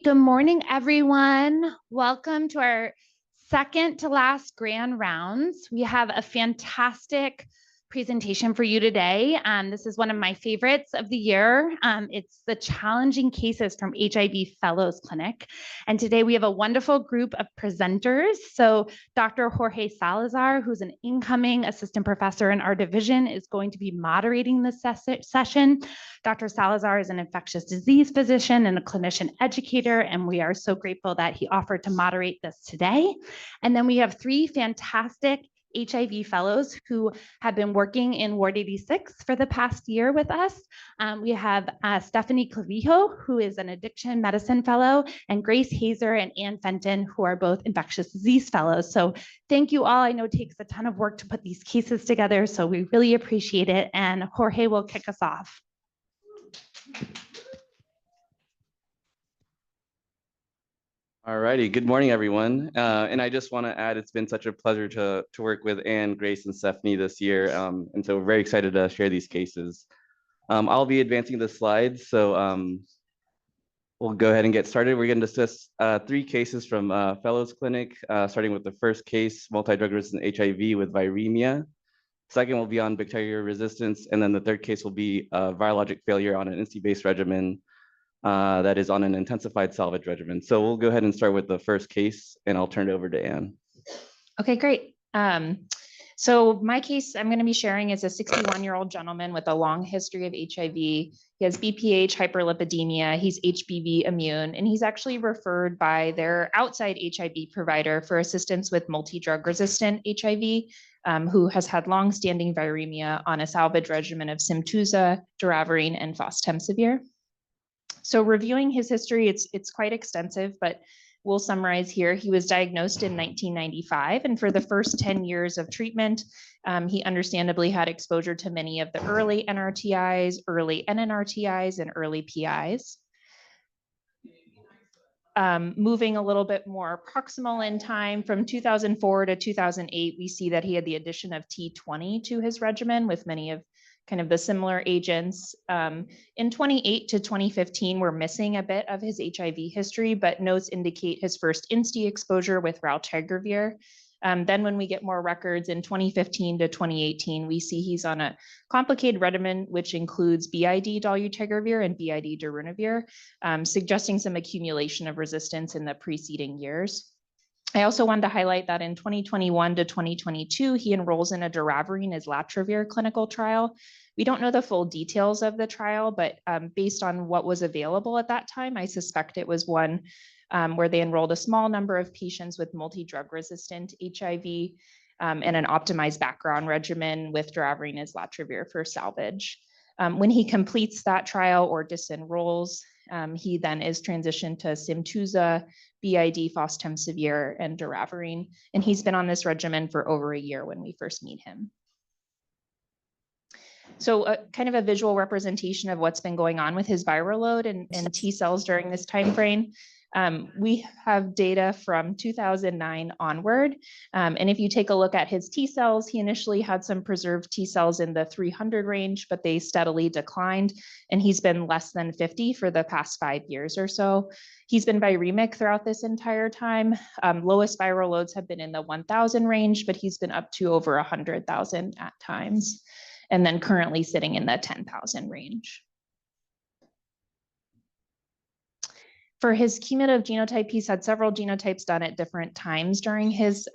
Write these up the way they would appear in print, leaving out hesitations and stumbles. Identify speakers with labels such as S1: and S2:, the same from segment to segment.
S1: Good morning, everyone. Welcome to our second to last grand rounds. We have a fantastic presentation for you today. This is one of my favorites of the year. It's the challenging cases from HIV Fellows Clinic. And today we have a wonderful group of presenters. So Dr. Jorge Salazar, who's an incoming assistant professor in our division, is going to be moderating this session. Dr. Salazar is an infectious disease physician and a clinician educator, and we are so grateful that he offered to moderate this today. And then we have three fantastic HIV fellows who have been working in Ward 86 for the past year with us. We have Stephanie Clavijo, who is an addiction medicine fellow, and Grace Hazer and Ann Fenton, who are both infectious disease fellows. So thank you all. I know it takes a ton of work to put these cases together, so we really appreciate it. And Jorge will kick us off.
S2: All righty, good morning, everyone. And I just want to add, it's been such a pleasure to work with Anne, Grace, and Stephanie this year. And so we're very excited to share these cases. I'll be advancing the slides, so we'll go ahead and get started. We're going to discuss three cases from Fellows Clinic, starting with the first case, multidrug-resistant HIV with viremia. Second will be on Bictegravir resistance, and then the third case will be virologic failure on an INSTI-based regimen that is on an intensified salvage regimen. So we'll go ahead and start with the first case, and I'll turn it over to Anne.
S3: Okay, great. So my case I'm going to be sharing is a 61-year-old gentleman with a long history of HIV. He has BPH, hyperlipidemia, he's HBV immune, and he's actually referred by their outside HIV provider for assistance with multidrug-resistant HIV, who has had long-standing viremia on a salvage regimen of Simtuza, doravirine, and fostemsavir. So reviewing his history, it's quite extensive, but we'll summarize here. He was diagnosed in 1995, and for the first 10 years of treatment, he understandably had exposure to many of the early NRTIs, early NNRTIs, and early PIs. Moving a little bit more proximal in time, from 2004 to 2008, we see that he had the addition of T20 to his regimen with many of kind of the similar agents. In 2008 to 2015, we're missing a bit of his HIV history, but notes indicate his first INSTI exposure with Bictegravir. Then when we get more records in 2015 to 2018, we see he's on a complicated regimen, which includes BID dolutegravir and BID darunavir, suggesting some accumulation of resistance in the preceding years. I also wanted to highlight that in 2021 to 2022, he enrolls in a doravirine islatravir clinical trial. We don't know the full details of the trial, but based on what was available at that time, I suspect it was one where they enrolled a small number of patients with multi-drug-resistant HIV and an optimized background regimen with doravirine islatravir for salvage. When he completes that trial or disenrolls, he then is transitioned to Simtuza, BID, fostemsavir, and doravirine, and he's been on this regimen for over a year when we first meet him. So kind of a visual representation of what's been going on with his viral load and T cells during this time frame. We have data from 2009 onward. And if you take a look at his T cells, he initially had some preserved T cells in the 300 range, but they steadily declined. And he's been less than 50 for the past 5 years or so. He's been viremic throughout this entire time. Lowest viral loads have been in the 1,000 range, but he's been up to over 100,000 at times. And then currently sitting in the 10,000 range. For his cumulative genotype, he's had several genotypes done at different times during his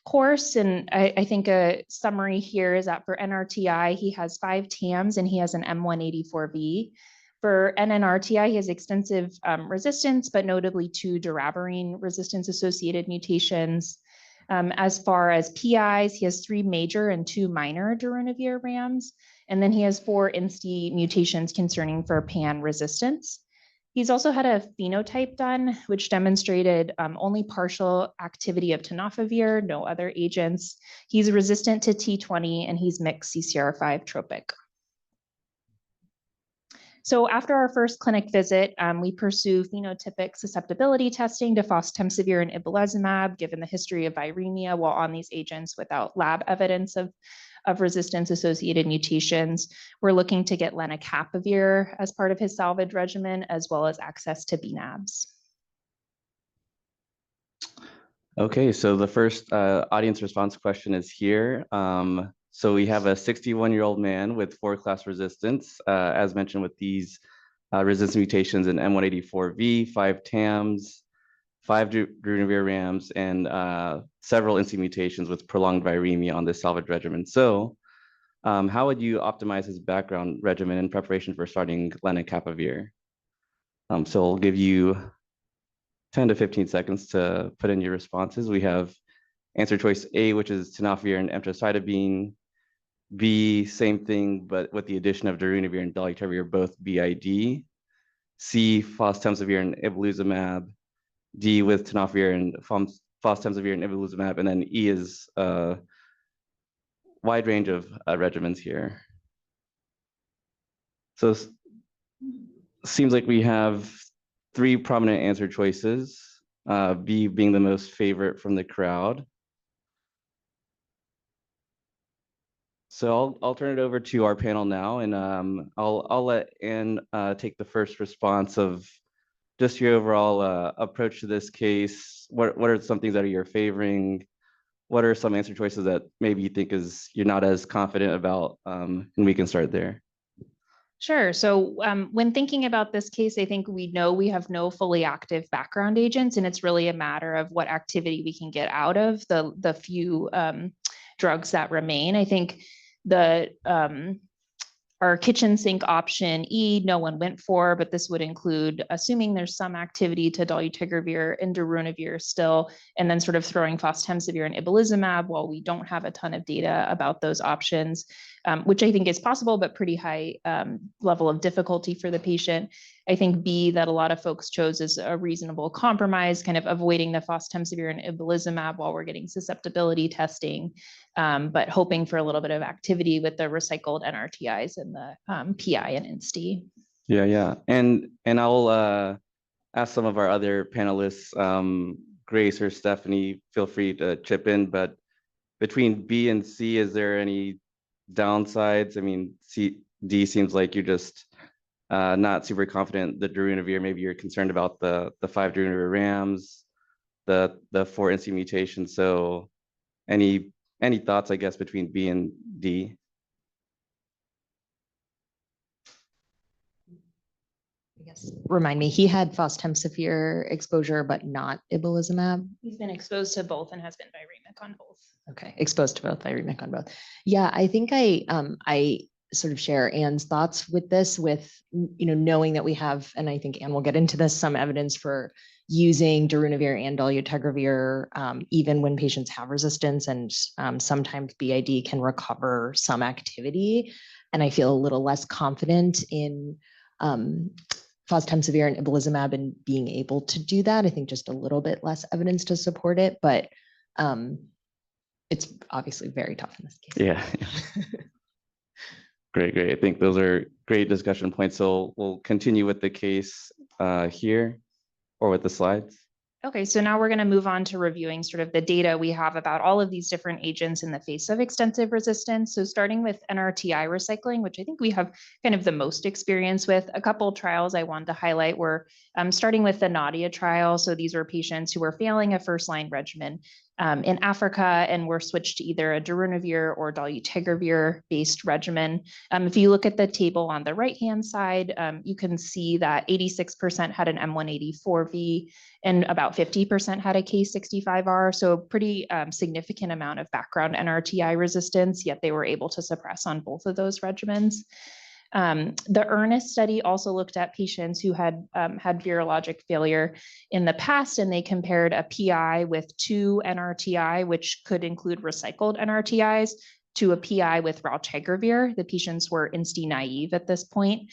S3: course. And I think a summary here is that for NRTI, he has 5 TAMs and he has an M184V. For NNRTI, he has extensive resistance, but notably 2 doravirine resistance-associated mutations. As far as PIs, he has 3 major and 2 minor darunavir RAMs. And then he has 4 INSTI mutations concerning for pan resistance. He's also had a phenotype done, which demonstrated only partial activity of tenofovir, no other agents. He's resistant to T20 and he's mixed CCR5 tropic. So after our first clinic visit, we pursue phenotypic susceptibility testing to fostemsavir and ipilimumab, given the history of viremia while on these agents without lab evidence of of resistance-associated mutations. We're looking to get lenacapavir as part of his salvage regimen, as well as access to bNAbs.
S2: Okay, so the first audience response question is here. So we have a 61-year-old man with 4-class resistance, as mentioned with these resistance mutations in M184V, 5 TAMs, 5 Darunavir RAMs, and several INSI mutations with prolonged viremia on this salvage regimen. So how would you optimize his background regimen in preparation for starting lenacapavir? So I'll give you 10 to 15 seconds to put in your responses. We have answer choice A, which is tenofovir and emtricitabine. B, same thing, but with the addition of darunavir and dolutegravir, both BID. C, fostemsavir and ipilimumab. D, with tenofovir and fostemsavir and ipilimumab. And then E is a wide range of regimens here. So it seems like we have 3 prominent answer choices, B being the most favorite from the crowd. So I'll turn it over to our panel now, and I'll let Ann take the first response of just your overall approach to this case. What are some things that you're favoring? What are some answer choices that maybe you think you're not as confident about, and we can start there.
S3: Sure. So when thinking about this case, I think we know we have no fully active background agents, and it's really a matter of what activity we can get out of the few drugs that remain. I think our kitchen sink option E, no one went for, but this would include assuming there's some activity to dolutegravir and darunavir still, and then sort of throwing fostemsavir and ipilimumab while we don't have a ton of data about those options, which I think is possible, but pretty high level of difficulty for the patient. I think B, that a lot of folks chose as a reasonable compromise, kind of avoiding the fostemsavir and ipilimumab while we're getting susceptibility testing, but hoping for a little bit of activity with the recycled NRTIs and the PI and INSTI.
S2: Yeah. And I'll ask some of our other panelists, Grace or Stephanie, feel free to chip in, but between B and C, is there any downsides? I mean, D seems like you're just not super confident. The darunavir, maybe you're concerned about the 5 darunavir RAMs, the 4 INSI mutations. So any thoughts, I guess, between B and D?
S4: I guess remind me, he had fostemsavir exposure, but not ipilimumab.
S3: He's been exposed to both and has been viremic on both.
S4: Okay, exposed to both, viremic on both. Yeah, I think I sort of share Ann's thoughts with this, with knowing that we have, and I think Ann will get into this, some evidence for using darunavir and dolutegravir even when patients have resistance, and sometimes BID can recover some activity. And I feel a little less confident in fostemsavir and ipilimumab and being able to do that. I think just a little bit less evidence to support it, but it's obviously very tough in this case.
S2: Yeah. Great. I think those are great discussion points. So we'll continue with the case here or with the slides.
S3: Okay, so now we're going to move on to reviewing sort of the data we have about all of these different agents in the face of extensive resistance. So starting with NRTI recycling, which I think we have kind of the most experience with. A couple trials I wanted to highlight were starting with the Nadia trial. So these were patients who were failing a first-line regimen in Africa and were switched to either a darunavir or dolutegravir-based regimen. If you look at the table on the right-hand side, you can see that 86% had an M184V and about 50% had a K65R. So a pretty significant amount of background NRTI resistance, yet they were able to suppress on both of those regimens. The EARNEST study also looked at patients who had had virologic failure in the past, and they compared a PI with 2 NRTI, which could include recycled NRTIs, to a PI with raltegravir. The patients were INSTI naive at this point,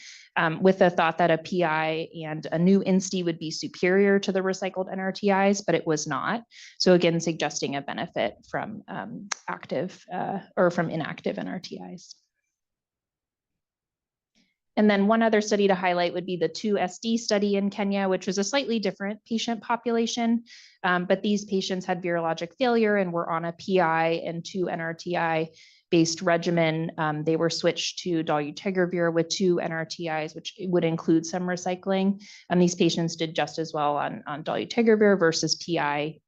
S3: with the thought that a PI and a new INSTI would be superior to the recycled NRTIs, but it was not. So again, suggesting a benefit from active or from inactive NRTIs. And then one other study to highlight would be the 2SD study in Kenya, which was a slightly different patient population. But these patients had virologic failure and were on a PI and 2 NRTI based regimen. They were switched to dolutegravir with 2 NRTIs, which would include some recycling. And these patients did just as well on dolutegravir versus PI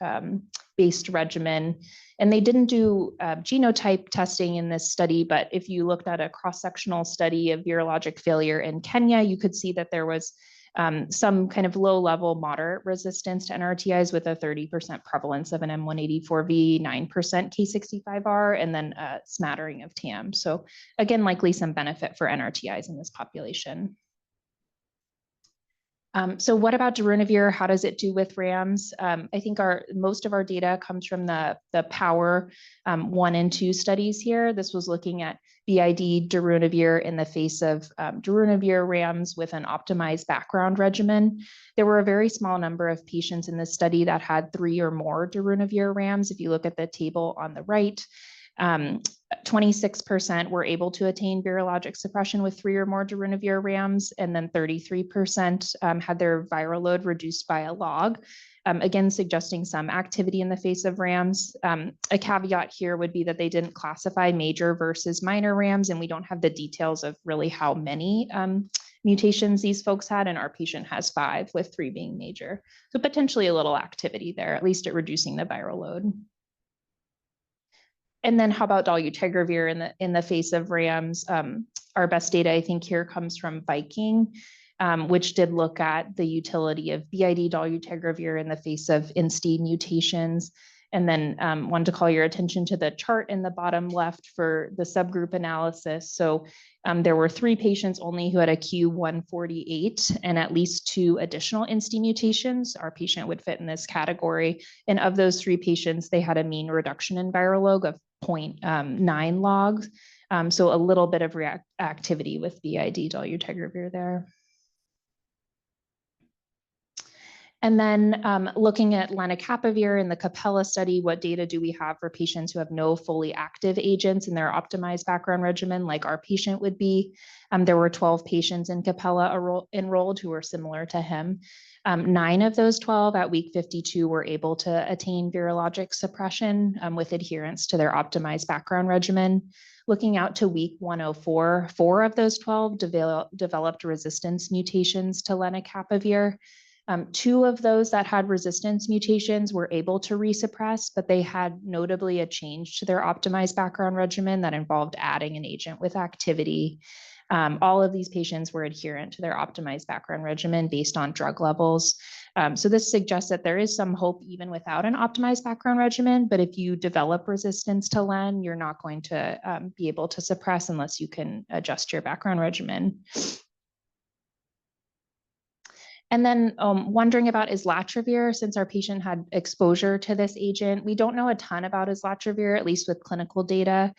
S3: based regimen. And they didn't do genotype testing in this study, but if you looked at a cross-sectional study of virologic failure in Kenya, you could see that there was some kind of low-level moderate resistance to NRTIs with a 30% prevalence of an M184V, 9% K65R, and then a smattering of TAM. So again, likely some benefit for NRTIs in this population. So what about darunavir? How does it do with RAMs? I think most of our data comes from the POWER 1 and 2 studies here. This was looking at BID darunavir in the face of darunavir RAMs with an optimized background regimen. There were a very small number of patients in this study that had 3 or more darunavir RAMs. If you look at the table on the right, 26% were able to attain virologic suppression with 3 or more darunavir RAMs, and then 33% had their viral load reduced by a log, again, suggesting some activity in the face of RAMs. A caveat here would be that they didn't classify major versus minor RAMs, and we don't have the details of really how many mutations these folks had, and our patient has 5 with 3 being major. So potentially a little activity there, at least at reducing the viral load. And then how about dolutegravir in the face of RAMs? Our best data, I think, here comes from Viking, which did look at the utility of BID dolutegravir in the face of INSTI mutations. And then wanted to call your attention to the chart in the bottom left for the subgroup analysis. So there were 3 patients only who had a Q148 and at least 2 additional INSTI mutations. Our patient would fit in this category. And of those 3 patients, they had a mean reduction in viral load of 0.9 logs. So a little bit of reactivity with BID dolutegravir there. And then looking at lenacapavir in the Capella study, what data do we have for patients who have no fully active agents in their optimized background regimen, like our patient would be? There were 12 patients in Capella enrolled who were similar to him. 9 of those 12 at week 52 were able to attain virologic suppression with adherence to their optimized background regimen. Looking out to week 104, 4 of those 12 developed resistance mutations to lenacapavir. 2 of those that had resistance mutations were able to resuppress, but they had notably a change to their optimized background regimen that involved adding an agent with activity. All of these patients were adherent to their optimized background regimen based on drug levels. So this suggests that there is some hope even without an optimized background regimen, but if you develop resistance to len, you're not going to be able to suppress unless you can adjust your background regimen. And then wondering about islatravir, since our patient had exposure to this agent. We don't know a ton about islatravir, at least with clinical data.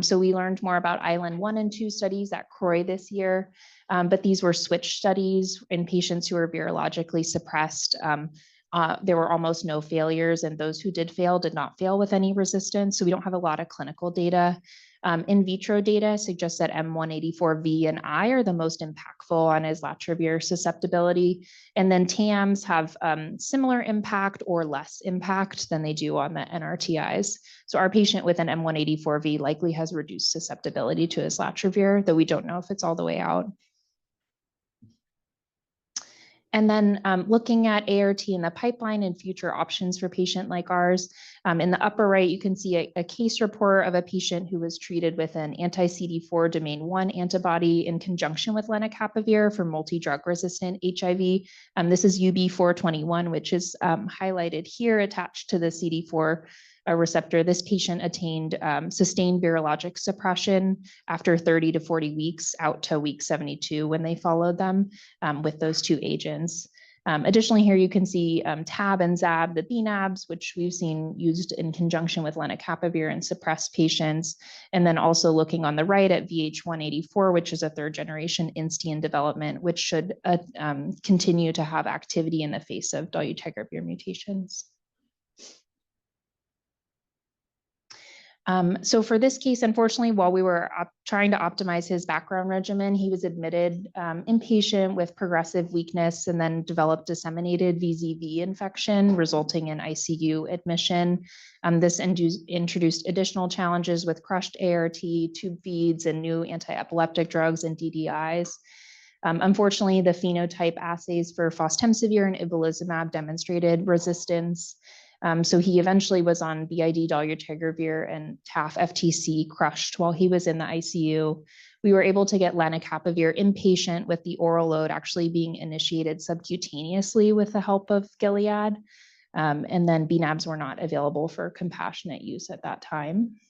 S3: So we learned more about Island 1 and 2 studies at CROI this year, but these were switch studies in patients who were virologically suppressed. There were almost no failures, and those who did fail did not fail with any resistance. So we don't have a lot of clinical data. In vitro data suggests that M184V and I are the most impactful on islatravir susceptibility. And then TAMs have similar impact or less impact than they do on the NRTIs. So our patient with an M184V likely has reduced susceptibility to islatravir, though we don't know if it's all the way out. And then looking at ART in the pipeline and future options for patient like ours. In the upper right, you can see a case report of a patient who was treated with an anti-CD4 domain 1 antibody in conjunction with lenacapavir for multidrug-resistant HIV. This is UB421, which is highlighted here attached to the CD4 receptor. This patient attained sustained virologic suppression after 30 to 40 weeks out to week 72 when they followed them with those 2 agents. Additionally, here you can see TAB and ZAB, the BNABs, which we've seen used in conjunction with lenacapavir in suppressed patients. And then also looking on the right at VH184, which is a 3rd generation INSTI in development, which should continue to have activity in the face of dolutegravir mutations. So for this case, unfortunately, while we were trying to optimize his background regimen, he was admitted inpatient with progressive weakness and then developed disseminated VZV infection, resulting in ICU admission. This introduced additional challenges with crushed ART, tube feeds, and new anti-epileptic drugs and DDIs. Unfortunately, the phenotype assays for fostemsavir and ibalizumab demonstrated resistance. So he eventually was on BID dolutegravir and TAF FTC crushed while he was in the ICU. We were able to get lenacapavir inpatient with the oral load actually being initiated subcutaneously with the help of Gilead. And then BNABs were not available for compassionate use at that time.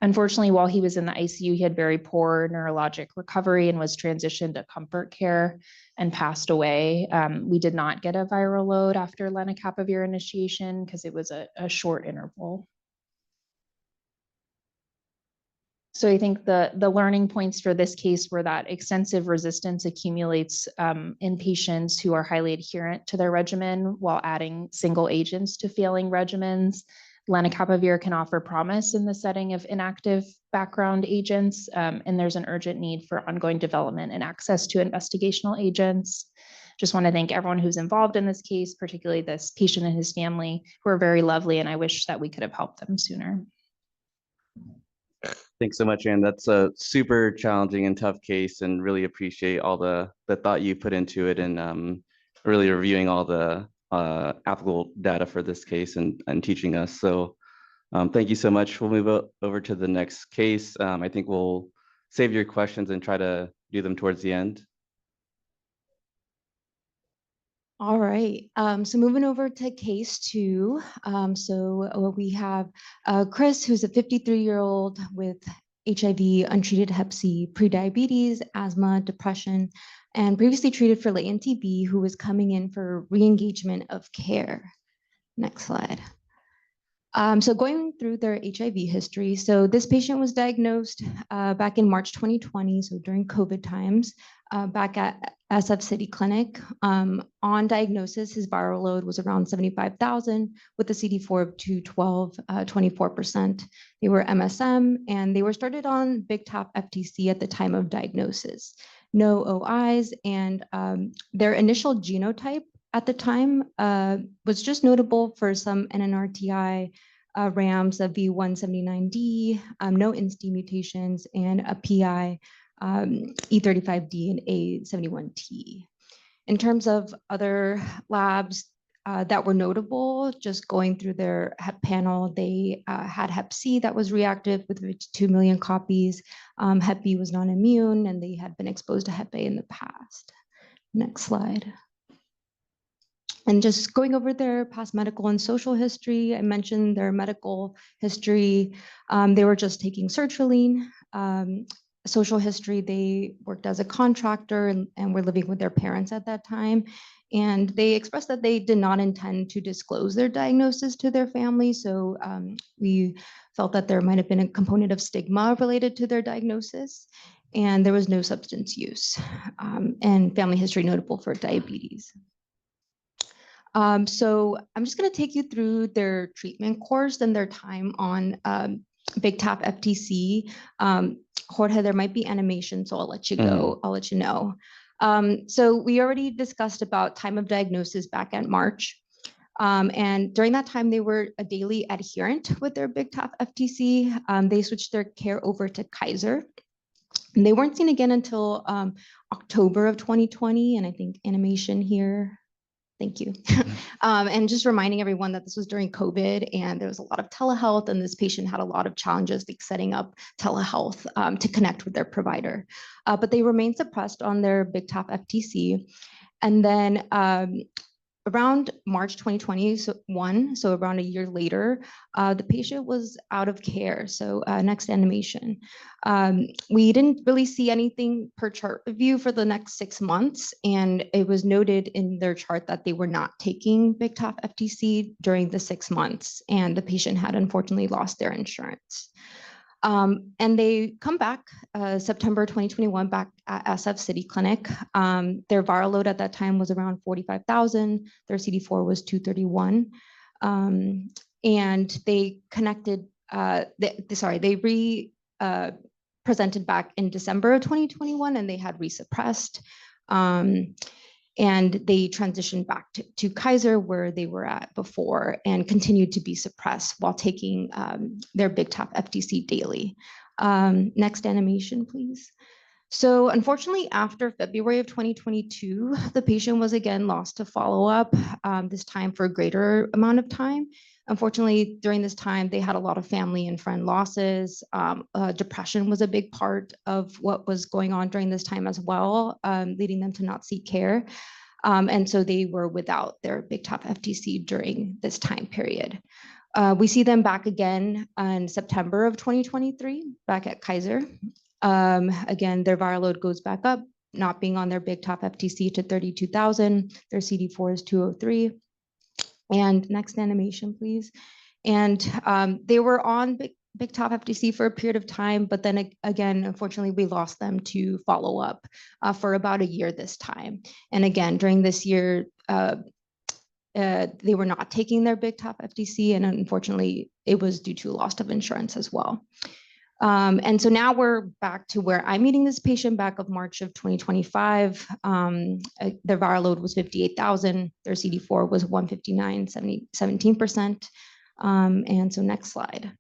S3: Unfortunately, while he was in the ICU, he had very poor neurologic recovery and was transitioned to comfort care and passed away. We did not get a viral load after lenacapavir initiation because it was a short interval. So I think the learning points for this case were that extensive resistance accumulates in patients who are highly adherent to their regimen while adding single agents to failing regimens. Lenacapavir can offer promise in the setting of inactive background agents, and there's an urgent need for ongoing development and access to investigational agents. Just want to thank everyone who's involved in this case, particularly this patient and his family, who are very lovely, and I wish that we could have helped them sooner.
S2: Thanks so much, Anne. That's a super challenging and tough case, and really appreciate all the thought you put into it, and really reviewing all the applicable data for this case and teaching us. So thank you so much. We'll move over to the next case. I think we'll save your questions and try to do them towards the end.
S4: All right, so moving over to case 2. We have Chris, who's a 53-year-old with HIV, untreated hep C, prediabetes, asthma, depression, and previously treated for latent TB, who was coming in for re-engagement of care. Next slide. So going through their HIV history, so this patient was diagnosed back in March 2020, so during COVID times, back at SF City Clinic. On diagnosis, his viral load was around 75,000 with a CD4 of 212, 24%. They were MSM, and they were started on Bictegravir FTC at the time of diagnosis. No OIs, and their initial genotype at the time was just notable for some NNRTI, RAMs of V179D, no INSTI mutations, and a PI, E35D and A71T. In terms of other labs that were notable, just going through their hep panel, they had hep C that was reactive with 2 million copies. Hep B was non-immune, and they had been exposed to hep A in the past. Next slide. And just going over their past medical and social history, I mentioned their medical history. They were just taking sertraline. Social history, they worked as a contractor and were living with their parents at that time. And they expressed that they did not intend to disclose their diagnosis to their family. So we felt that there might have been a component of stigma related to their diagnosis. And there was no substance use, and family history notable for diabetes. So I'm just going to take you through their treatment course and their time on Bictegravir FTC. Jorge, there might be animation, so I'll let you go. I'll let you know. So we already discussed about time of diagnosis back in March. And during that time, they were a daily adherent with their Bictegravir FTC. They switched their care over to Kaiser. And they weren't seen again until October of 2020. And I think animation here. Thank you. And just reminding everyone that this was during COVID and there was a lot of telehealth, and this patient had a lot of challenges like setting up telehealth to connect with their provider. But they remained suppressed on their Bictegravir FTC. And then around March 2021, so around a year later, the patient was out of care. So next animation. We didn't really see anything per chart review for the next 6 months. And it was noted in their chart that they were not taking Bictegravir FTC during the 6 months. And the patient had unfortunately lost their insurance. And they come back September 2021 back at SF City Clinic. Their viral load at that time was around 45,000. Their CD4 was 231.
S5: and they connected, presented back in December of 2021, and they had resuppressed. And they transitioned back to Kaiser, where they were at before, and continued to be suppressed while taking their Big Top FTC daily. Next animation, please. So unfortunately, after February of 2022, the patient was again lost to follow-up, this time for a greater amount of time. Unfortunately, during this time, they had a lot of family and friend losses. Depression was a big part of what was going on during this time as well, leading them to not seek care. And so they were without their Big Top FTC during this time period. We see them back again in September of 2023, back at Kaiser. Again, their viral load goes back up, not being on their Big Top FTC to 32,000. Their CD4 is 203. And next animation, please. And they were on Big Top FTC for a period of time, but then again, unfortunately, we lost them to follow up for about a year this time. And again, during this year, they were not taking their Big Top FTC, and unfortunately, it was due to loss of insurance as well. And so now we're back to where I'm meeting this patient back of March of 2025. Their viral load was 58,000. Their CD4 was 159, 17%. And so next slide.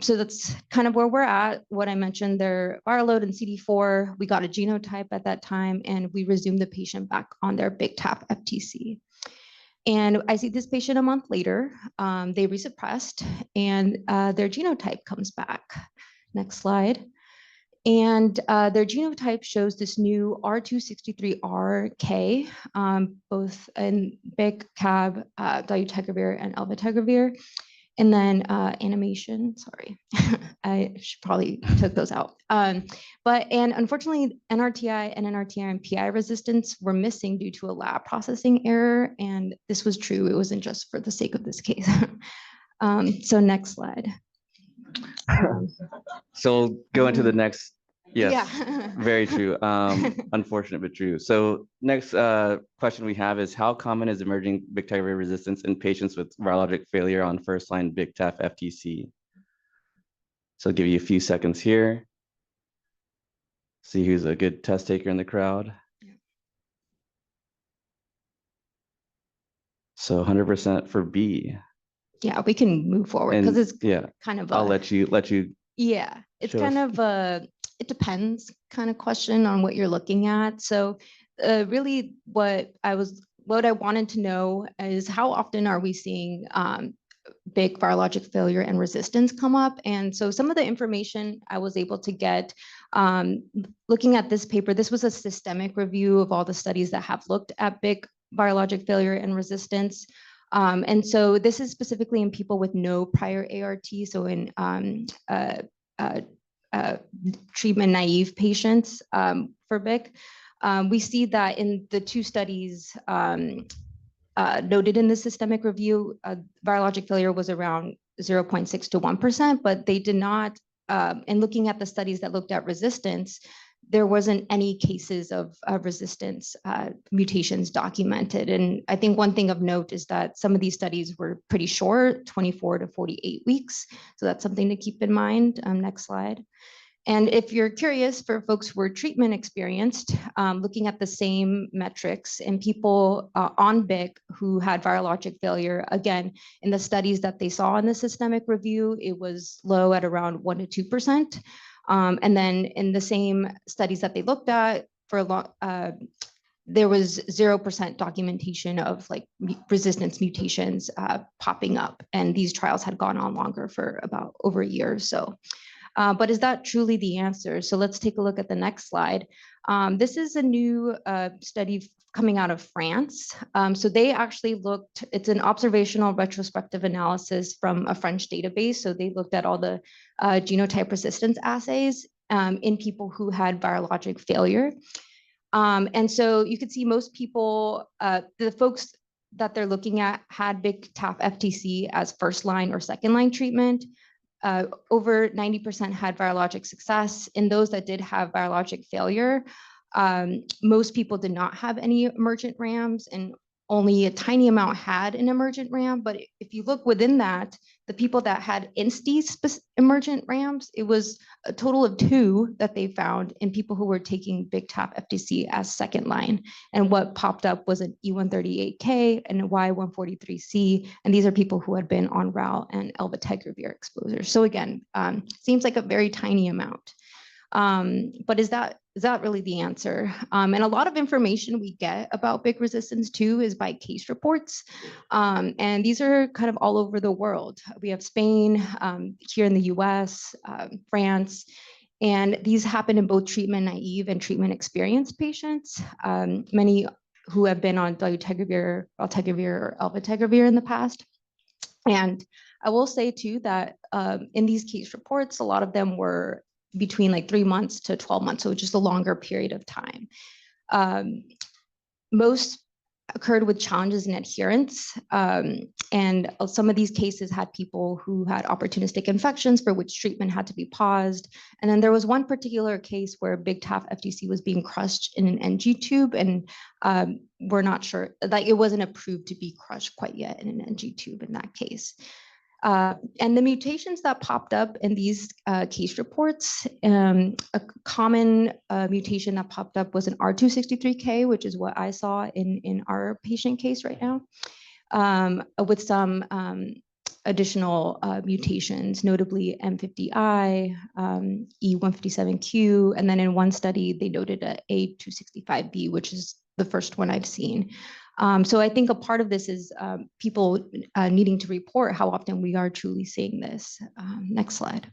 S5: So that's kind of where we're at. What I mentioned, their viral load and CD4, we got a genotype at that time, and we resumed the patient back on their Big Top FTC. And I see this patient a month later. They resuppressed, and their genotype comes back. Next slide. And their genotype shows this new R263RK, both in Bic, Cab, dolutegravir, and elbictegravir. And then animation, sorry, I should probably took those out. And unfortunately, NRTI and NRTI and PI resistance were missing due to a lab processing error. And this was true. It wasn't just for the sake of this case. So next slide.
S2: So go into the next. Yes,
S5: yeah.
S2: very true. Unfortunate, but true. So next question we have is, how common is emerging Bictegravir resistance in patients with virologic failure on first-line Big Top FTC? So I'll give you a few seconds here. See who's a good test taker in the crowd. Yeah. So 100% for B.
S5: Yeah, we can move forward because it's kind of.
S2: I'll let you.
S5: Yeah, it's kind of a. It depends kind of question on what you're looking at. So really what I wanted to know is, how often are we seeing big virologic failure and resistance come up? And so some of the information I was able to get looking at this paper, this was a systemic review of all the studies that have looked at big virologic failure and resistance. And so this is specifically in people with no prior ART, so in treatment naive patients for BIC. We see that in the two studies noted in the systemic review, virologic failure was around 0.6 to 1%, but they did not, in looking at the studies that looked at resistance, there wasn't any cases of resistance mutations documented. And I think one thing of note is that some of these studies were pretty short, 24 to 48 weeks. So that's something to keep in mind. Next slide. And if you're curious, for folks who were treatment experienced, looking at the same metrics in people on BIC who had virologic failure, again, in the studies that they saw in the systemic review, it was low at around 1 to 2%. And then in the same studies that they looked at for a long, there was 0% documentation of like resistance mutations popping up. And these trials had gone on longer for about over a year or so. But is that truly the answer? So let's take a look at the next slide. This is a new study coming out of France. So they actually looked, it's an observational retrospective analysis from a French database. So they looked at all the genotype resistance assays in people who had virologic failure. And so you could see most people, the folks that they're looking at had Big Top FTC as first line or second line treatment. Over 90% had virologic success. In those that did have virologic failure, most people did not have any emergent RAMs, and only a tiny amount had an emergent RAM, but if you look within that, the people that had emergent RAMs, it was a total of 2 that they found in people who were taking BICTAF FTC as second line. And what popped up was an E138K and a Y143C, and these are people who had been on RAL and Bictegravir exposure. So again, seems like a very tiny amount. But is that really the answer? And a lot of information we get about BIC resistance too is by case reports. And these are kind of all over the world. We have Spain, here in the US, France, and these happen in both treatment naive and treatment experienced patients. Many who have been on dolutegravir, valtegravir, or elbaptegravir in the past. And I will say too that in these case reports, a lot of them were between like 3 months to 12 months, so just a longer period of time. Most occurred with challenges in adherence, and some of these cases had people who had opportunistic infections for which treatment had to be paused. And then there was one particular case where BICTAF FTC was being crushed in an NG tube, and we're not sure, like it wasn't approved to be crushed quite yet in an NG tube in that case. And the mutations that popped up in these case reports, a common mutation that popped up was an R263K, which is what I saw in our patient case right now, with some additional mutations, notably M50I, E157Q, and then in one study, they noted a A265B, which is the first one I've seen. So I think a part of this is people needing to report how often we are truly seeing this. Next slide.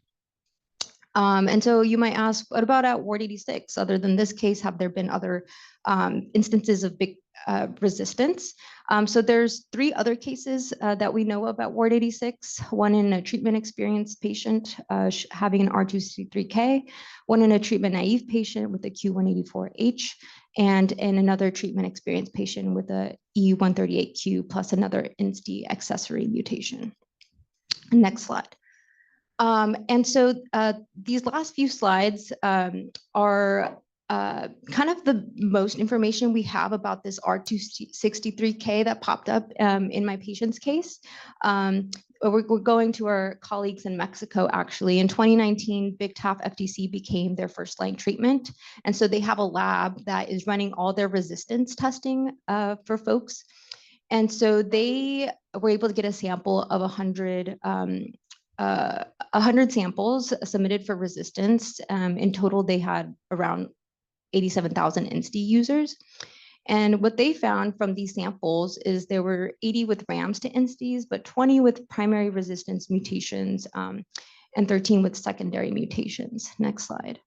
S5: And so you might ask, what about at Ward 86? Other than this case, have there been other instances of BIC resistance? So there's 3 other cases that we know of at Ward 86, one in a treatment experienced patient having an R263K, one in a treatment naive patient with a Q184H, and in another treatment experienced patient with a E138Q plus another INSTI accessory mutation. Next slide. And so these last few slides are kind of the most information we have about this R263K that popped up in my patient's case. We're going to our colleagues in Mexico, actually. In 2019, BICTAF FTC became their first line treatment. And so they have a lab that is running all their resistance testing for folks. And so they were able to get a sample of 100 samples submitted for resistance. In total, they had around 87,000 INSTI users. And what they found from these samples is there were 80 with RAMs to INSTIs, but 20 with primary resistance mutations and 13 with secondary mutations. Next slide.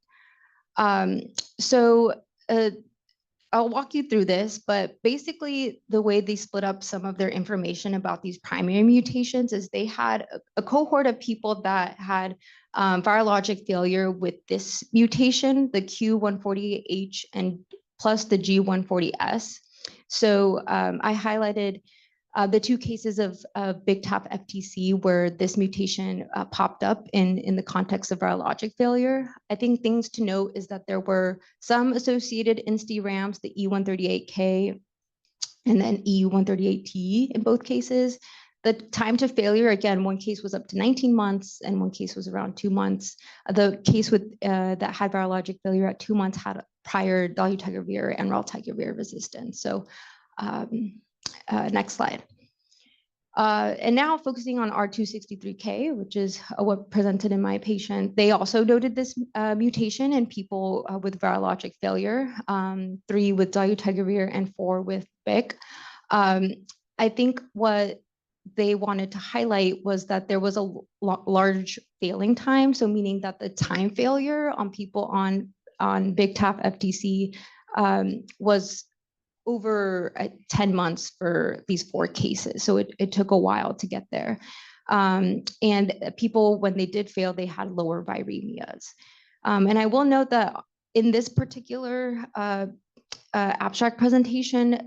S5: I'll walk you through this, but basically the way they split up some of their information about these primary mutations is they had a cohort of people that had virologic failure with this mutation, the Q148H and plus the G140S. So I highlighted the 2 cases of BICTAF FTC where this mutation popped up in the context of virologic failure. I think things to note is that there were some associated INSTI RAMs, the E138K and then E138T in both cases. The time to failure, again, one case was up to 19 months and one case was around 2 months. The case with that had virologic failure at 2 months had prior dolutegravir and raltegravir resistance. So next slide. And now focusing on R263K, which is what presented in my patient, they also noted this mutation in people with virologic failure, 3 with dolutegravir and 4 with BIC. I think what they wanted to highlight was that there was a large failing time, so meaning that the time failure on people on BICTAF FTC was over 10 months for these 4 cases. So it took a while to get there. And people, when they did fail, they had lower viremias. And I will note that in this particular abstract presentation,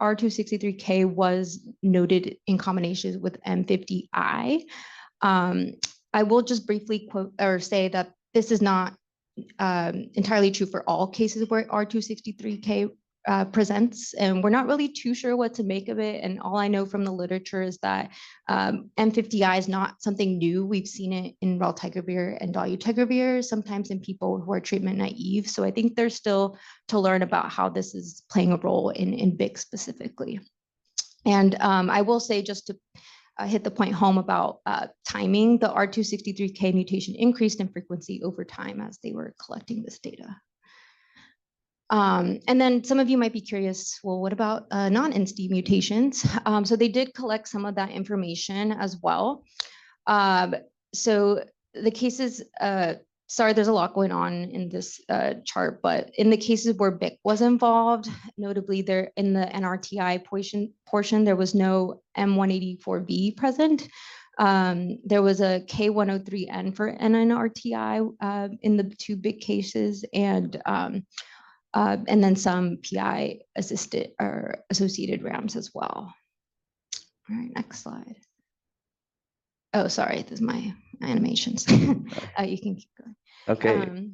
S5: R263K was noted in combination with M50I. I will just briefly quote or say that this is not entirely true for all cases where R263K presents, and we're not really too sure what to make of it. And all I know from the literature is that M50I is not something new. We've seen it in Bictegravir and dolutegravir, sometimes in people who are treatment naive. So I think there's still to learn about how this is playing a role in BIC specifically. And I will say, just to hit the point home about timing, the R263K mutation increased in frequency over time as they were collecting this data. And then some of you might be curious, well, what about non-INSTI mutations? So they did collect some of that information as well. So the cases, sorry, there's a lot going on in this chart, but in the cases where BIC was involved, notably there in the NRTI portion, there was no M184V present. There was a K103N for NNRTI in the 2 BIC cases, and then some PI assisted or associated RAMs as well. All right, next slide. Oh, sorry, this is my animations. You can keep going.
S2: Okay.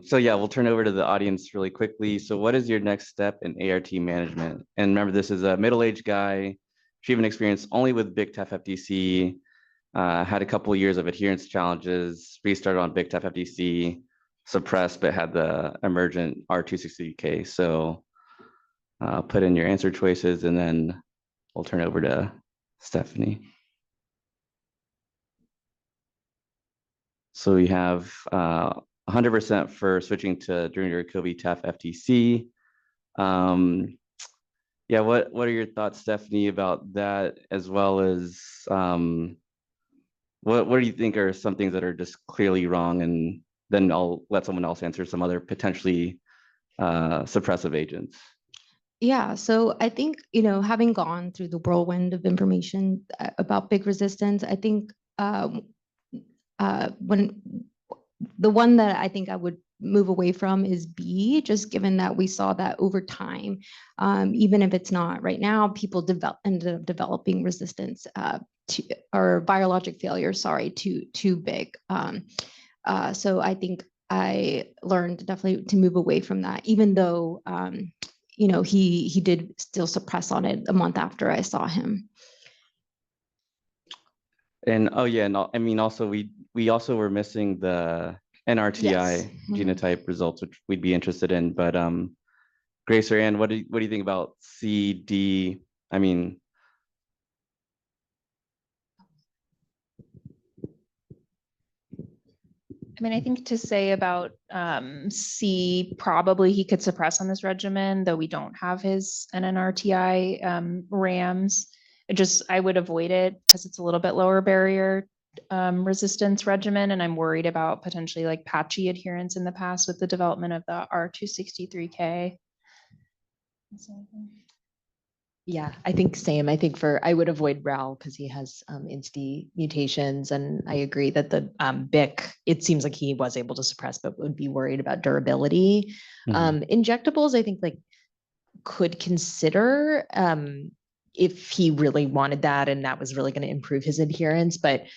S2: So yeah, we'll turn over to the audience really quickly. So what is your next step in ART management? And remember, this is a middle-aged guy, treatment experience only with Bictegravir, had a couple of years of adherence challenges, restarted on Bictegravir, suppressed, but had the emergent R263K. So put in your answer choices, and then we'll turn over to Stephanie. So we have 100% for switching to Virologic FTC. Yeah, what are your thoughts, Stephanie, about that, as well as what do you think are some things that are just clearly wrong? And then I'll let someone else answer some other potentially suppressive agents.
S5: Yeah, so I think, having gone through the whirlwind of information about BIC resistance, I think when the one that I think I would move away from is B, just given that we saw that over time, even if it's not right now, people ended up developing resistance or virologic failure, to BIC. So I think I learned definitely to move away from that, even though, he did still suppress on it a month after I saw him.
S2: And oh yeah, and I mean, also we also were missing the NRTI genotype results, which we'd be interested in. But Grace or Ann, what do you think about C, D? I mean,
S3: I think to say about C, probably he could suppress on this regimen, though we don't have his NNRTI RAMs. I would avoid it because it's a little bit lower barrier resistance regimen, and I'm worried about potentially like patchy adherence in the past with the development of the R263K.
S4: Yeah, I think same. I think I would avoid Raul because he has INSTI mutations, and I agree that the BIC, it seems like he was able to suppress, but would be worried about durability. Injectables, I think could consider if he really wanted that, and that was really going to improve his adherence. But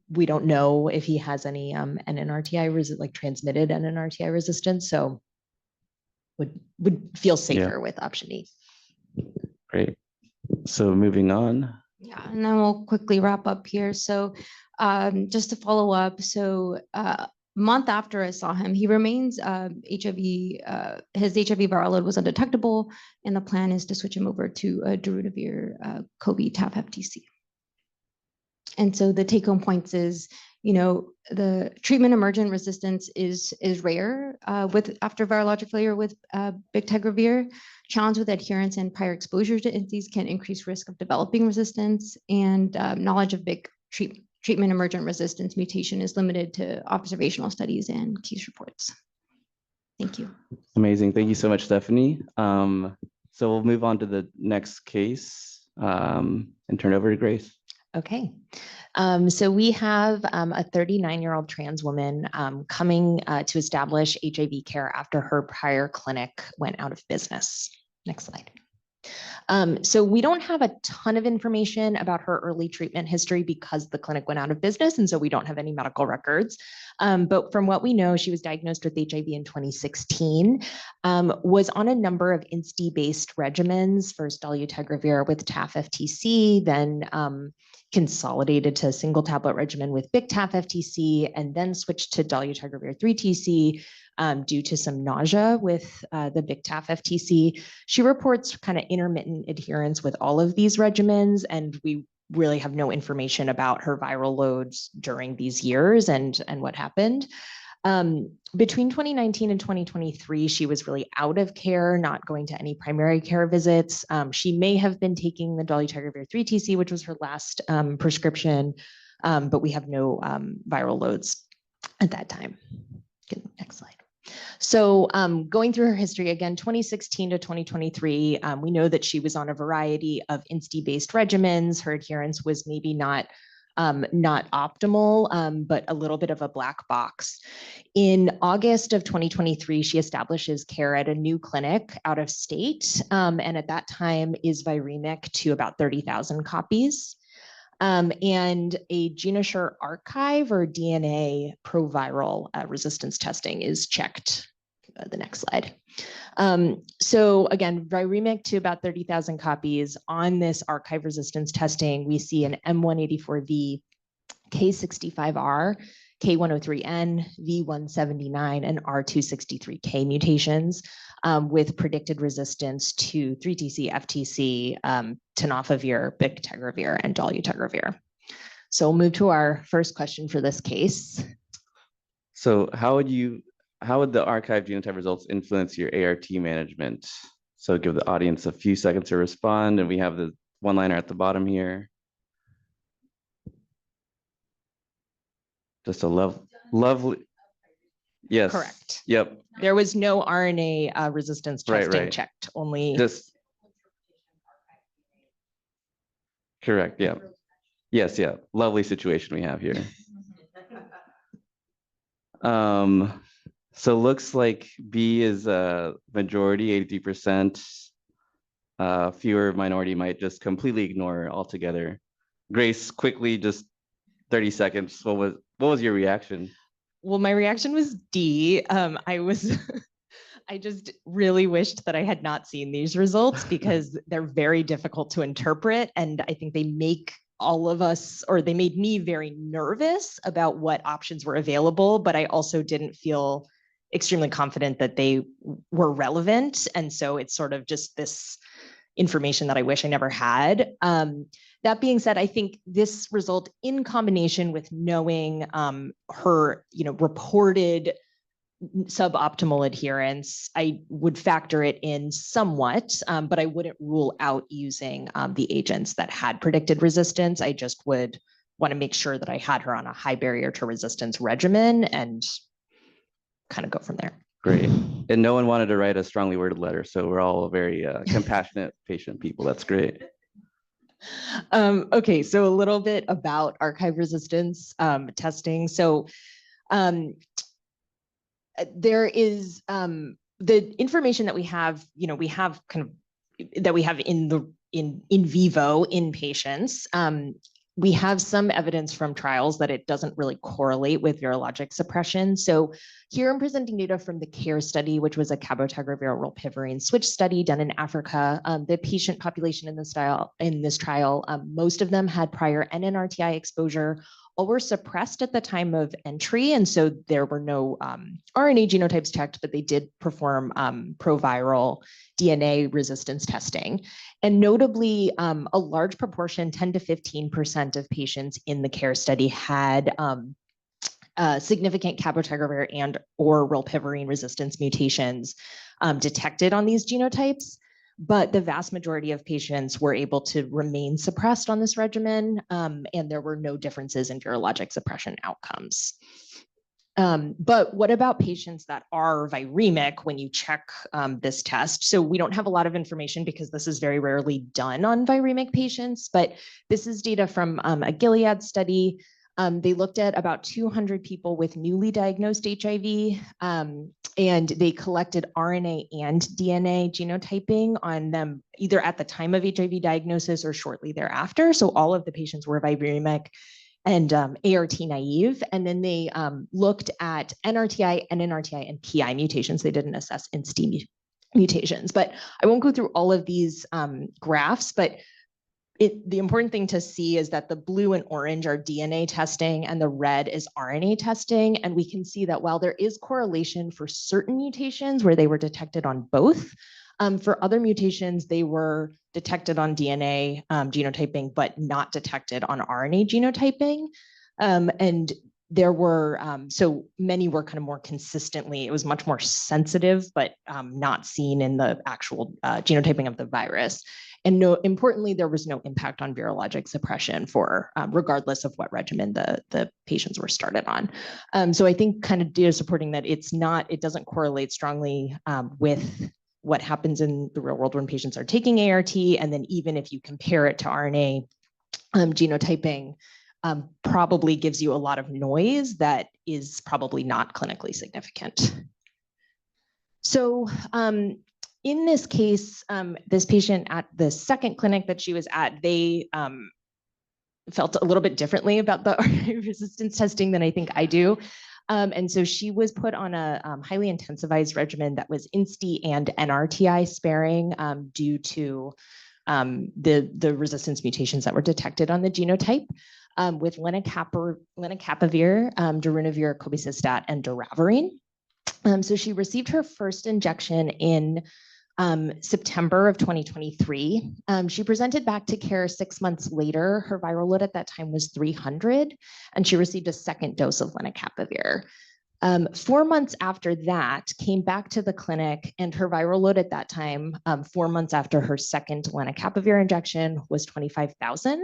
S4: we don't know if he has any NNRTI transmitted NNRTI resistance, so would feel safer with option E.
S2: Great. So moving on.
S5: Yeah, and then we'll quickly wrap up here. So just to follow up, so a month after I saw him, he remains HIV, his HIV viral load was undetectable, and the plan is to switch him over to Darunavir COVID-TAF-FTC. And so the take-home points is, the treatment emergent resistance is rare after virologic failure with Bictegravir. Challenge with adherence and prior exposure to INSTIs can increase risk of developing resistance, and knowledge of BIC treatment emergent resistance mutation is limited to observational studies and case reports. Thank you.
S2: Amazing. Thank you so much, Stephanie. So we'll move on to the next case and turn it over to Grace.
S4: Okay. So we have a 39-year-old trans woman coming to establish HIV care after her prior clinic went out of business. Next slide. So we don't have a ton of information about her early treatment history because the clinic went out of business, and so we don't have any medical records. But from what we know, she was diagnosed with HIV in 2016, was on a number of INSTI-based regimens, first dolutegravir with TAF-FTC, then consolidated to a single tablet regimen with Bictegravir-FTC, and then switched to dolutegravir 3TC due to some nausea with the Bictegravir-FTC. She reports kind of intermittent adherence with all of these regimens, and we really have no information about her viral loads during these years and what happened. Between 2019 and 2023, she was really out of care, not going to any primary care visits. She may have been taking the dolutegravir 3TC, which was her last prescription, but we have no viral loads at that time. Next slide. So going through her history again, 2016 to 2023, we know that she was on a variety of INSTI-based regimens. Her adherence was maybe not optimal, but a little bit of a black box. In August of 2023, she establishes care at a new clinic out of state, and at that time is viremic to about 30,000 copies. And a GenoSure archive or DNA proviral resistance testing is checked. The next slide. So again, viremic to about 30,000 copies. On this archive resistance testing, we see an M184V, K65R, K103N, V179, and R263K mutations with predicted resistance to 3TC, FTC, tenofovir, Bictegravir, and dolutegravir. So we'll move to our first question for this case.
S2: So how would the archive genotype results influence your ART management? So give the audience a few seconds to respond, and we have the one-liner at the bottom here. Just a lovely, yes.
S4: Correct.
S2: Yep.
S4: There was no RNA resistance testing checked, only.
S2: Just correct, yeah. Yes, yeah. Lovely situation we have here. So looks like B is a majority, 83%. Fewer minority might just completely ignore altogether. Grace, quickly, just 30 seconds. What was your reaction?
S4: Well, my reaction was D. I just really wished that I had not seen these results because they're very difficult to interpret. And I think they make all of us, or they made me very nervous about what options were available, but I also didn't feel extremely confident that they were relevant. And so it's sort of just this information that I wish I never had. That being said, I think this result in combination with knowing her, reported suboptimal adherence, I would factor it in somewhat, but I wouldn't rule out using the agents that had predicted resistance. I just would want to make sure that I had her on a high barrier to resistance regimen and kind of go from there.
S2: Great. And no one wanted to write a strongly worded letter, so we're all very compassionate, patient people. That's great.
S4: Okay, so a little bit about archive resistance testing. So there is the information that we have, we have kind of that we have in vivo in patients. We have some evidence from trials that it doesn't really correlate with virologic suppression. So here I'm presenting data from the CARE study, which was a cabotegravir rilpivirine switch study done in Africa. The patient population in this trial, most of them had prior NNRTI exposure. All were suppressed at the time of entry, and so there were no RNA genotypes checked, but they did perform proviral DNA resistance testing. And notably, a large proportion, 10 to 15% of patients in the CARE study had significant cabotegravir and or rilpivirine resistance mutations detected on these genotypes. But the vast majority of patients were able to remain suppressed on this regimen, and there were no differences in virologic suppression outcomes. But what about patients that are viremic when you check this test? So we don't have a lot of information because this is very rarely done on viremic patients, but this is data from a Gilead study. They looked at about 200 people with newly diagnosed HIV, and they collected RNA and DNA genotyping on them either at the time of HIV diagnosis or shortly thereafter. So all of the patients were viremic and ART naive. And then they looked at NRTI, NNRTI, and PI mutations. They didn't assess INSTI mutations. But I won't go through all of these graphs, but the important thing to see is that the blue and orange are DNA testing and the red is RNA testing. And we can see that while there is correlation for certain mutations where they were detected on both, for other mutations, they were detected on DNA genotyping, but not detected on RNA genotyping. And there were, so many were kind of more consistently, it was much more sensitive, but not seen in the actual genotyping of the virus. And importantly, there was no impact on virologic suppression for regardless of what regimen the patients were started on. So I think kind of data supporting that it doesn't correlate strongly with what happens in the real world when patients are taking ART. And then even if you compare it to RNA genotyping, probably gives you a lot of noise that is probably not clinically significant. So in this case, this patient at the second clinic that she was at, they felt a little bit differently about the RNA resistance testing than I think I do. And so she was put on a highly intensivized regimen that was INSTI and NRTI sparing due to the resistance mutations that were detected on the genotype with lenacapavir, darunavir, cobicistat, and doravirine. So she received her first injection in September of 2023. She presented back to care 6 months later. Her viral load at that time was 300, and she received a second dose of lenacapavir. 4 months after that, came back to the clinic, and her viral load at that time, 4 months after her second lenacapavir injection, was 25,000.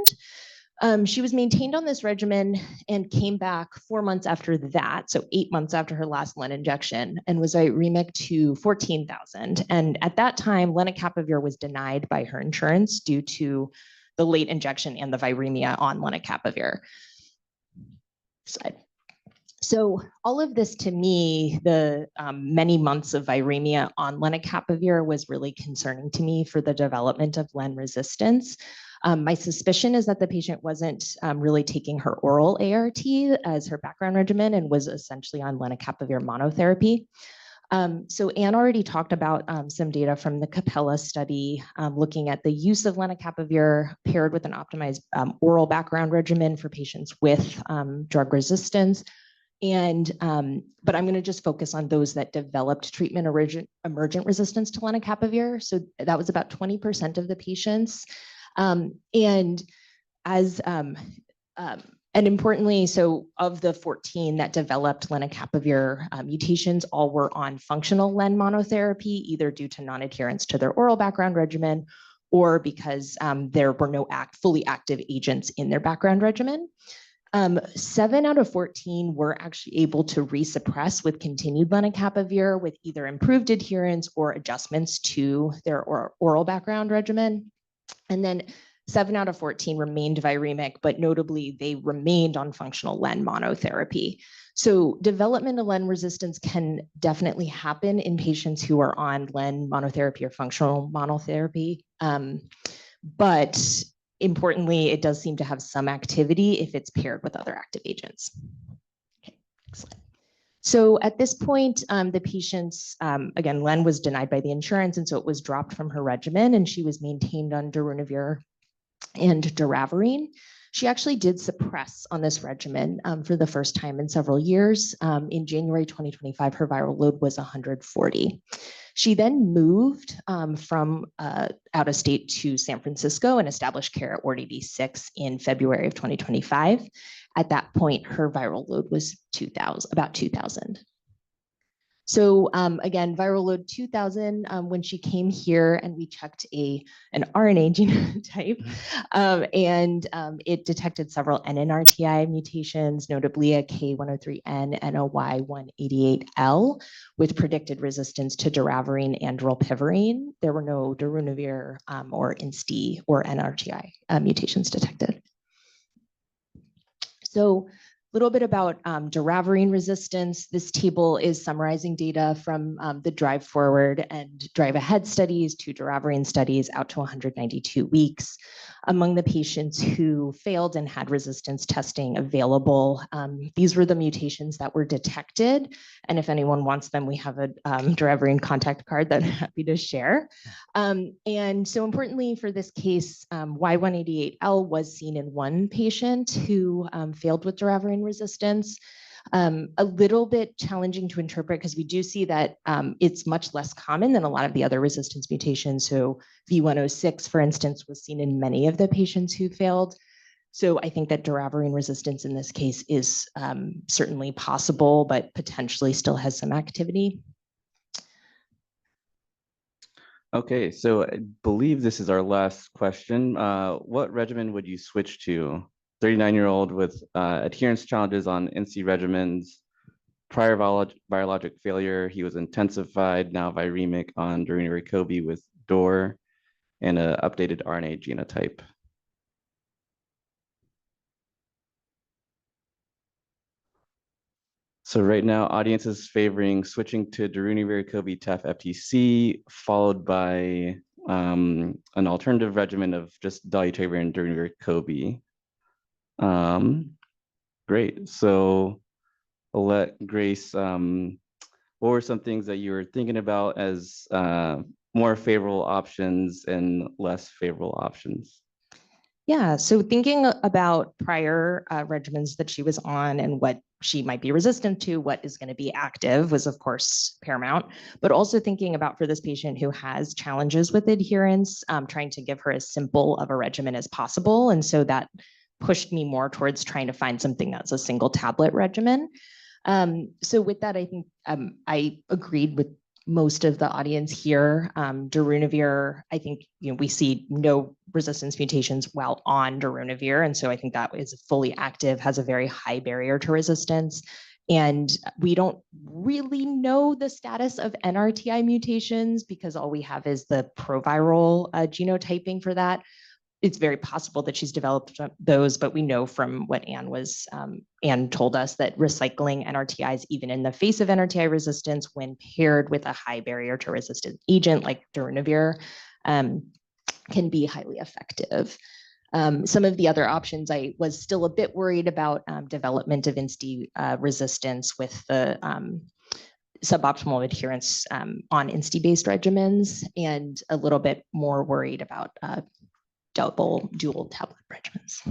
S4: She was maintained on this regimen and came back 4 months after that, so 8 months after her last Len injection, and was viremic to 14,000. And at that time, lenacapavir was denied by her insurance due to the late injection and the viremia on lenacapavir. Slide. So all of this, to me, the many months of viremia on lenacapavir was really concerning to me for the development of Len resistance. My suspicion is that the patient wasn't really taking her oral ART as her background regimen and was essentially on lenacapavir monotherapy. So Anne already talked about some data from the Capella study looking at the use of lenacapavir paired with an optimized oral background regimen for patients with drug resistance. And but I'm going to just focus on those that developed treatment emergent resistance to lenacapavir. So that was about 20% of the patients. And importantly, so of the 14 that developed lenacapavir mutations, all were on functional Len monotherapy, either due to non-adherence to their oral background regimen or because there were no fully active agents in their background regimen. 7 out of 14 were actually able to resuppress with continued lenacapavir with either improved adherence or adjustments to their oral background regimen. And then 7 out of 14 remained viremic, but notably they remained on functional Len monotherapy. So development of Len resistance can definitely happen in patients who are on Len monotherapy or functional monotherapy. But importantly, it does seem to have some activity if it's paired with other active agents. Okay, excellent. So at this point, the patient's, again, Len was denied by the insurance, and so it was dropped from her regimen, and she was maintained on darunavir and doravirine. She actually did suppress on this regimen for the first time in several years. In January 2025, her viral load was 140. She then moved from out of state to San Francisco and established care at Ward 86 in February of 2025. At that point, her viral load was about 2,000. So again, viral load 2,000 when she came here, and we checked an RNA genotype, and it detected several NNRTI mutations, notably a K103N and a Y188L, with predicted resistance to doravirine and rilpivirine. There were no darunavir or INSTI or NRTI mutations detected. So a little bit about doravirine resistance. This table is summarizing data from the Drive Forward and Drive Ahead studies, 2 doravirine studies out to 192 weeks. Among the patients who failed and had resistance testing available, these were the mutations that were detected. And if anyone wants them, we have a doravirine contact card that I'm happy to share. And so importantly for this case, Y188L was seen in 1 patient who failed with doravirine resistance. A little bit challenging to interpret because we do see that it's much less common than a lot of the other resistance mutations. So V106, for instance, was seen in many of the patients who failed. So I think that doravirine resistance in this case is certainly possible, but potentially still has some activity.
S2: Okay, so I believe this is our last question. What regimen would you switch to? 39-year-old with adherence challenges on NC regimens, prior virologic failure. He was intensified, now viremic on darunavir with DOR and an updated RNA genotype. So right now, audience is favoring switching to darunavir TAF FTC, followed by an alternative regimen of just dolutegravir and darunavir. Great. So I'll let Grace, what were some things that you were thinking about as more favorable options and less favorable options?
S4: Yeah, so thinking about prior regimens that she was on and what she might be resistant to, what is going to be active was of course paramount, but also thinking about for this patient who has challenges with adherence, trying to give her as simple of a regimen as possible. And so that pushed me more towards trying to find something that's a single tablet regimen. So with that, I think I agreed with most of the audience here. Darunavir, I think we see no resistance mutations while on darunavir. And so I think that is fully active, has a very high barrier to resistance. And we don't really know the status of NRTI mutations because all we have is the proviral genotyping for that. It's very possible that she's developed those, but we know from what Anne told us that recycling NRTIs, even in the face of NRTI resistance, when paired with a high barrier to resistant agent like darunavir, can be highly effective. Some of the other options, I was still a bit worried about development of INSTI resistance with the suboptimal adherence on INSTI-based regimens, and a little bit more worried about dual tablet regimens.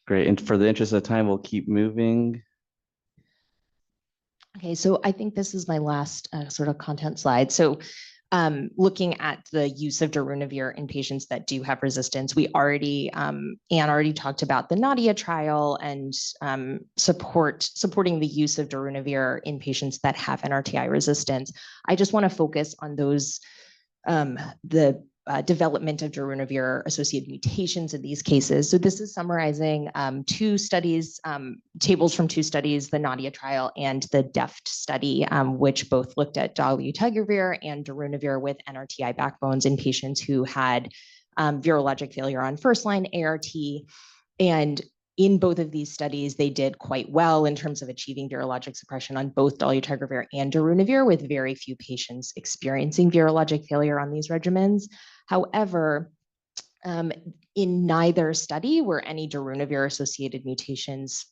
S2: Great, and for the interest of time, we'll keep moving.
S4: Okay, so I think this is my last sort of content slide. So looking at the use of darunavir in patients that do have resistance, we already, Anne already talked about the Nadia trial and supporting the use of darunavir in patients that have NRTI resistance. I just want to focus on those, the development of darunavir-associated mutations in these cases. So this is summarizing 2 studies, tables from 2 studies, the Nadia trial and the DEFT study, which both looked at dolutegravir and darunavir with NRTI backbones in patients who had virologic failure on first-line ART. And in both of these studies, they did quite well in terms of achieving virologic suppression on both dolutegravir and darunavir, with very few patients experiencing virologic failure on these regimens. However, in neither study were any darunavir-associated mutations,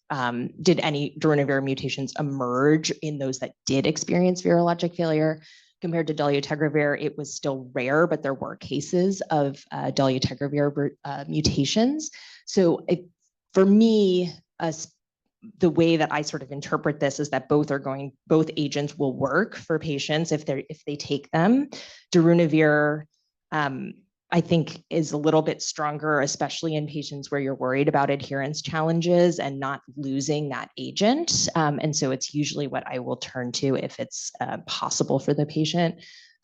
S4: did any darunavir mutations emerge in those that did experience virologic failure. Compared to dolutegravir, it was still rare, but there were cases of dolutegravir mutations. So for me, the way that I sort of interpret this is that both agents will work for patients if they take them. Darunavir, I think, is a little bit stronger, especially in patients where you're worried about adherence challenges and not losing that agent. And so it's usually what I will turn to if it's possible for the patient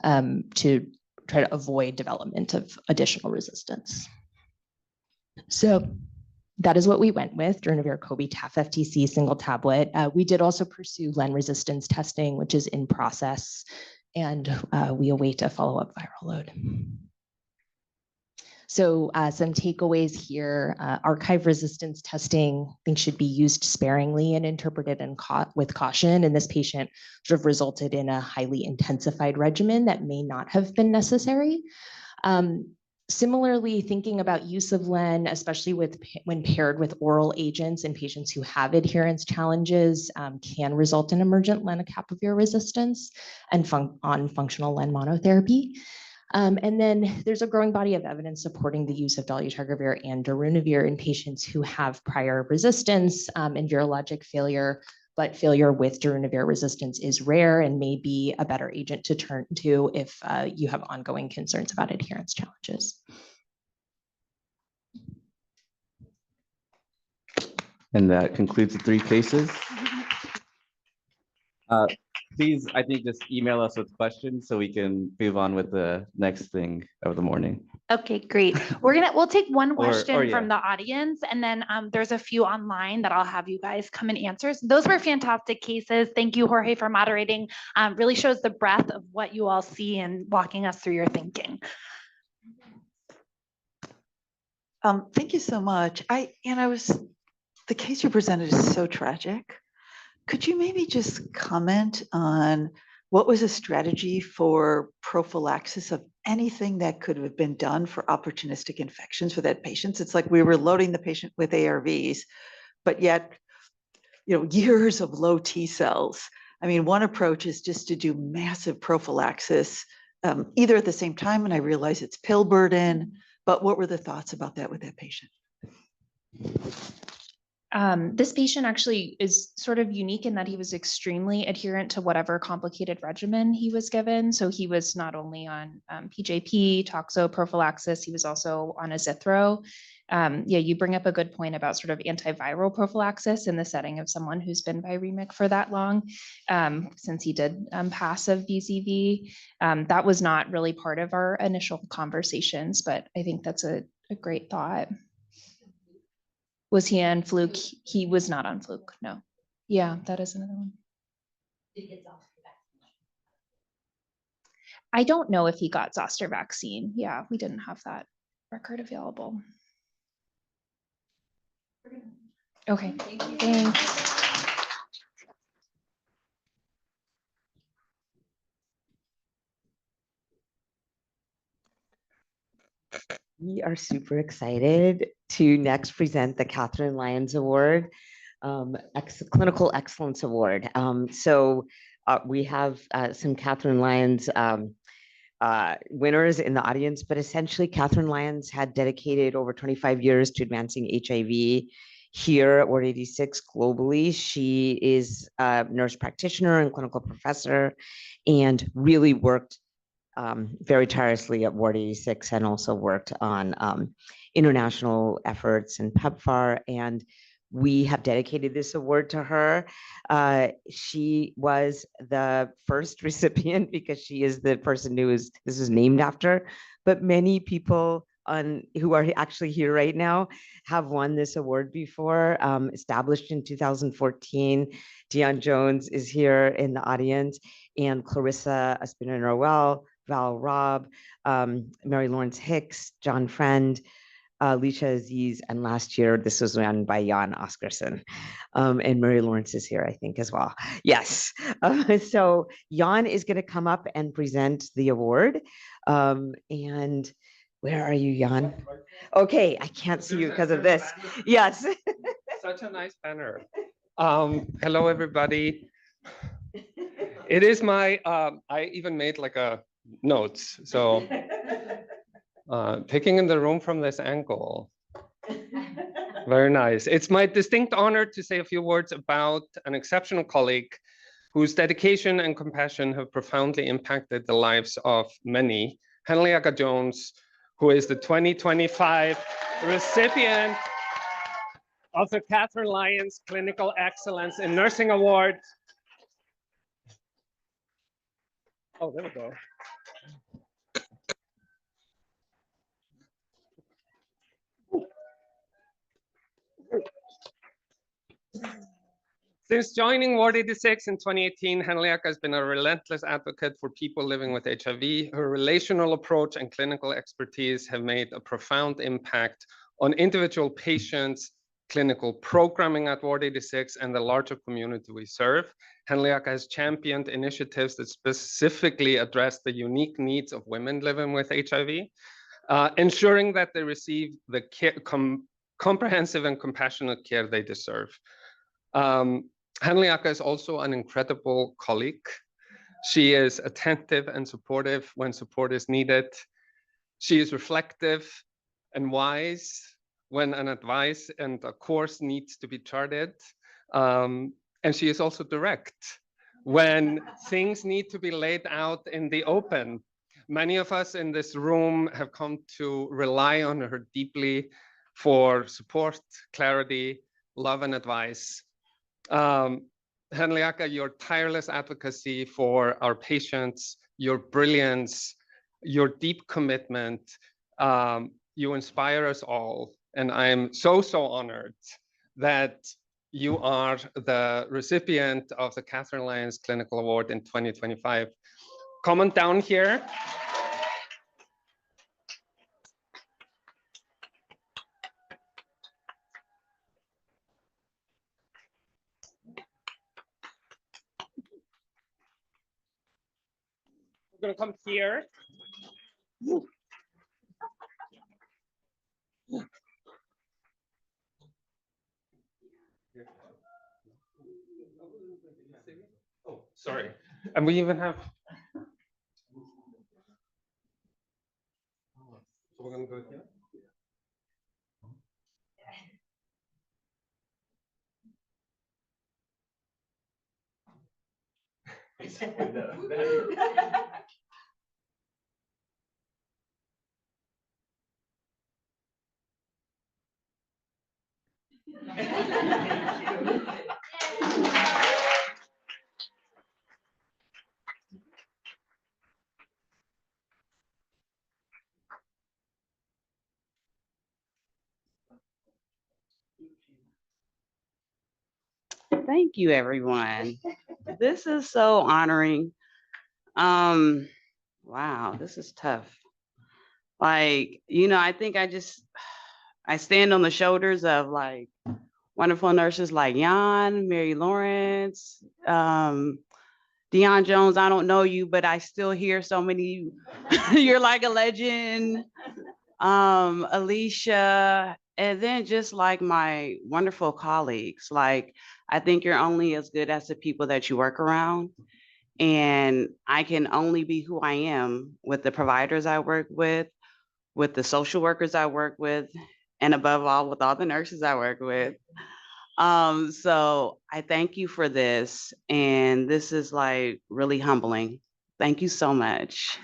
S4: to try to avoid development of additional resistance. So that is what we went with, darunavir TAF FTC single tablet. We did also pursue Len resistance testing, which is in process, and we await a follow-up viral load. So some takeaways here, archive resistance testing, I think should be used sparingly and interpreted with caution. And this patient sort of resulted in a highly intensified regimen that may not have been necessary. Similarly, thinking about use of LEN, especially when paired with oral agents in patients who have adherence challenges, can result in emergent lenacapavir resistance and on functional LEN monotherapy. And then there's a growing body of evidence supporting the use of dolutegravir and darunavir in patients who have prior resistance and virologic failure, but failure with darunavir resistance is rare and may be a better agent to turn to if you have ongoing concerns about adherence challenges.
S2: And that concludes the 3 cases. Please, I think, just email us with questions so we can move on with the next thing of the morning.
S1: Okay, great. We'll take one question
S2: yeah.
S1: from the audience, and then there's a few online that I'll have you guys come and answer. So those were fantastic cases. Thank you, Jorge, for moderating. Really shows the breadth of what you all see and walking us through your thinking.
S6: Thank you so much. The case you presented is so tragic. Could you maybe just comment on what was a strategy for prophylaxis of anything that could have been done for opportunistic infections for that patient? It's like we were loading the patient with ARVs, but yet, years of low T cells. I mean, one approach is just to do massive prophylaxis, either at the same time, and I realize it's pill burden, but what were the thoughts about that with that patient?
S3: This patient actually is sort of unique in that he was extremely adherent to whatever complicated regimen he was given. So he was not only on PJP, toxo prophylaxis, he was also on azithro. Yeah, you bring up a good point about sort of antiviral prophylaxis in the setting of someone who's been viremic for that long, since he did passive BZV. That was not really part of our initial conversations, but I think that's a great thought. Was he on fluke? He was not on fluke, no. Yeah, that is another one. I don't know if he got zoster vaccine. Yeah, we didn't have that record available. Okay, thanks.
S7: We are super excited to next present the Catherine Lyons Award, Clinical Excellence Award. We have some Catherine Lyons winners in the audience, but essentially Catherine Lyons had dedicated over 25 years to advancing HIV here at Ward 86 globally. She is a nurse practitioner and clinical professor and really worked very tirelessly at Ward 86 and also worked on international efforts and PEPFAR. And we have dedicated this award to her. She was the first recipient because she is the person this is named after, but many people who are actually here right now have won this award before. Established in 2014, Dion Jones is here in the audience, and Clarissa Espina-Noel, Val Robb, Mary Lawrence Hicks, John Friend, Alicia Aziz, and last year this was won by Jan Oscarson. And Mary Lawrence is here, I think, as well. Yes. So Jan is going to come up and present the award. And where are you, Jan? Okay, I can't see you because of this. Yes.
S8: Such a nice banner. Hello, everybody. It is my, I even made like a notes. So taking in the room from this angle. Very nice. It's my distinct honor to say a few words about an exceptional colleague whose dedication and compassion have profoundly impacted the lives of many. Henrietta Jones, who is the 2025 recipient of the Catherine Lyons Clinical Excellence in Nursing Award. Oh, there we go. Since joining Ward 86 in 2018, Henrietta has been a relentless advocate for people living with HIV. Her relational approach and clinical expertise have made a profound impact on individual patients, clinical programming at Ward 86, and the larger community we serve. Henrietta has championed initiatives that specifically address the unique needs of women living with HIV, ensuring that they receive the comprehensive and compassionate care they deserve. Henrietta is also an incredible colleague. She is attentive and supportive when support is needed. She is reflective and wise when an advice and a course needs to be charted. And she is also direct when things need to be laid out in the open. Many of us in this room have come to rely on her deeply for support, clarity, love, and advice. Henrietta, your tireless advocacy for our patients, your brilliance, your deep commitment, you inspire us all. And I'm so honored that you are the recipient of the Catherine Lyons Clinical Award in 2025. Come on down here. We're gonna come here. Oh, sorry. And we even have. So we're gonna go here.
S9: Thank you, everyone. This is so honoring. Wow, this is tough. Like, I think I stand on the shoulders of like wonderful nurses like Jan, Mary Lawrence, Deion Jones. I don't know you, but I still hear so many, you're like a legend. Alicia, and then just like my wonderful colleagues. Like, I think you're only as good as the people that you work around. And I can only be who I am with the providers I work with the social workers I work with, and above all, with all the nurses I work with. So I thank you for this. And this is like really humbling. Thank you so much.